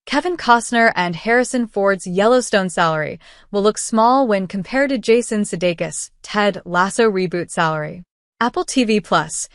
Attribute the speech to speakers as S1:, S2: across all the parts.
S1: Kevin Costner and Harrison Ford's Yellowstone salary will look small when compared to Jason Sudeikis' Ted Lasso reboot salary. Apple TV Plus'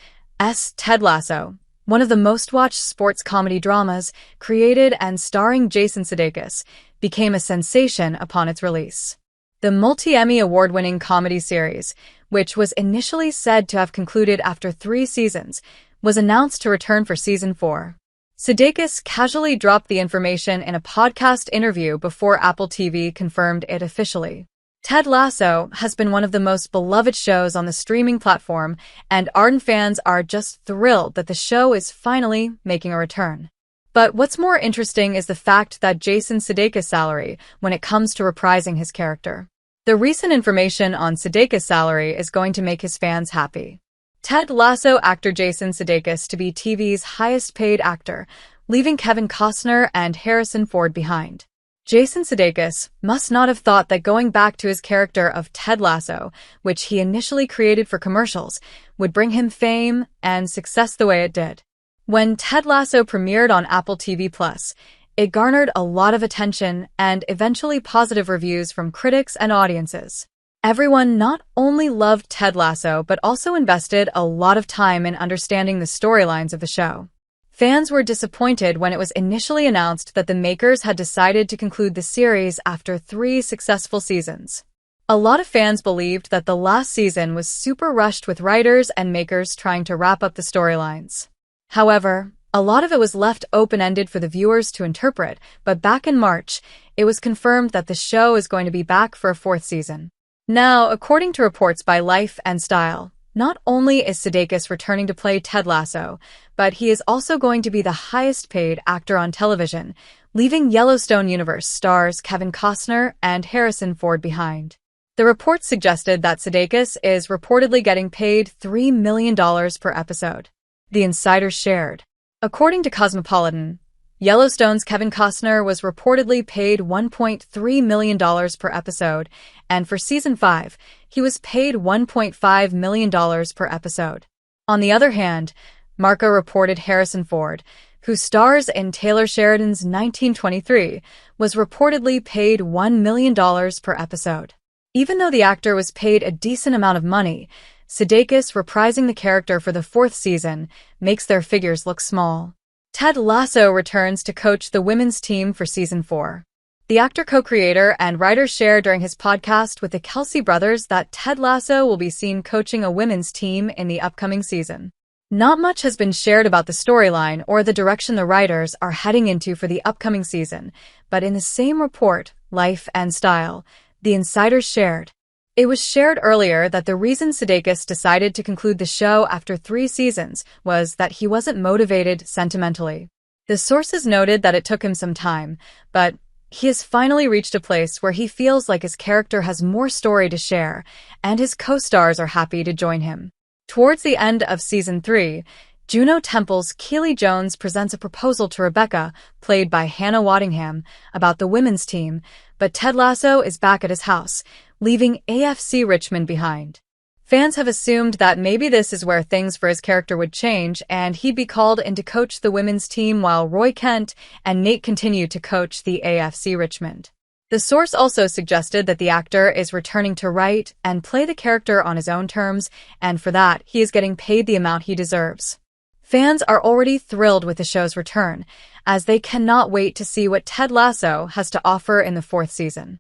S1: Ted Lasso, one of the most-watched sports comedy dramas, created and starring Jason Sudeikis, became a sensation upon its release. The multi-Emmy award-winning comedy series, which was initially said to have concluded after 3 seasons, was announced to return for season 4. Sudeikis casually dropped the information in a podcast interview before Apple TV confirmed it officially. Ted Lasso has been one of the most beloved shows on the streaming platform, and ardent fans are just thrilled that the show is finally making a return. But what's more interesting is the fact that Jason Sudeikis' salary when it comes to reprising his character. The recent information on Sudeikis' salary is going to make his fans happy. Ted Lasso actor Jason Sudeikis to be TV's highest-paid actor, leaving Kevin Costner and Harrison Ford behind. Jason Sudeikis must not have thought that going back to his character of Ted Lasso, which he initially created for commercials, would bring him fame and success the way it did. When Ted Lasso premiered on Apple TV Plus, it garnered a lot of attention and eventually positive reviews from critics and audiences. Everyone not only loved Ted Lasso but also invested a lot of time in understanding the storylines of the show. Fans were disappointed when it was initially announced that the makers had decided to conclude the series after 3 successful seasons. A lot of fans believed that the last season was super rushed with writers and makers trying to wrap up the storylines. However, a lot of it was left open-ended for the viewers to interpret, but back in March, it was confirmed that the show is going to be back for a 4th season. Now, according to reports by Life and Style, not only is Sudeikis returning to play Ted Lasso, but he is also going to be the highest-paid actor on television, leaving Yellowstone universe stars Kevin Costner and Harrison Ford behind. The reports suggested that Sudeikis is reportedly getting paid $3 million per episode. The insiders shared. According to Cosmopolitan, Yellowstone's Kevin Costner was reportedly paid $1.3 million per episode, and for season 5, he was paid $1.5 million per episode. On the other hand, Marco reported Harrison Ford, who stars in Taylor Sheridan's 1923, was reportedly paid $1 million per episode. Even though the actor was paid a decent amount of money, Sudeikis reprising the character for the 4th season makes their figures look small. Ted Lasso returns to coach the women's team for season 4. The actor co-creator and writer shared during his podcast with the Kelsey brothers that Ted Lasso will be seen coaching a women's team in the upcoming season. Not much has been shared about the storyline or the direction the writers are heading into for the upcoming season, but in the same report, Life and Style, the insiders shared. It was shared earlier that the reason Sudeikis decided to conclude the show after 3 seasons was that he wasn't motivated sentimentally. The sources noted that it took him some time, but he has finally reached a place where he feels like his character has more story to share, and his co-stars are happy to join him. Towards the end of season 3, Juno Temple's Keely Jones presents a proposal to Rebecca, played by Hannah Waddingham, about the women's team, but Ted Lasso is back at his house, leaving AFC Richmond behind. Fans have assumed that maybe this is where things for his character would change and he'd be called in to coach the women's team while Roy Kent and Nate continue to coach the AFC Richmond. The source also suggested that the actor is returning to write and play the character on his own terms, and for that, he is getting paid the amount he deserves. Fans are already thrilled with the show's return, as they cannot wait to see what Ted Lasso has to offer in the 4th season.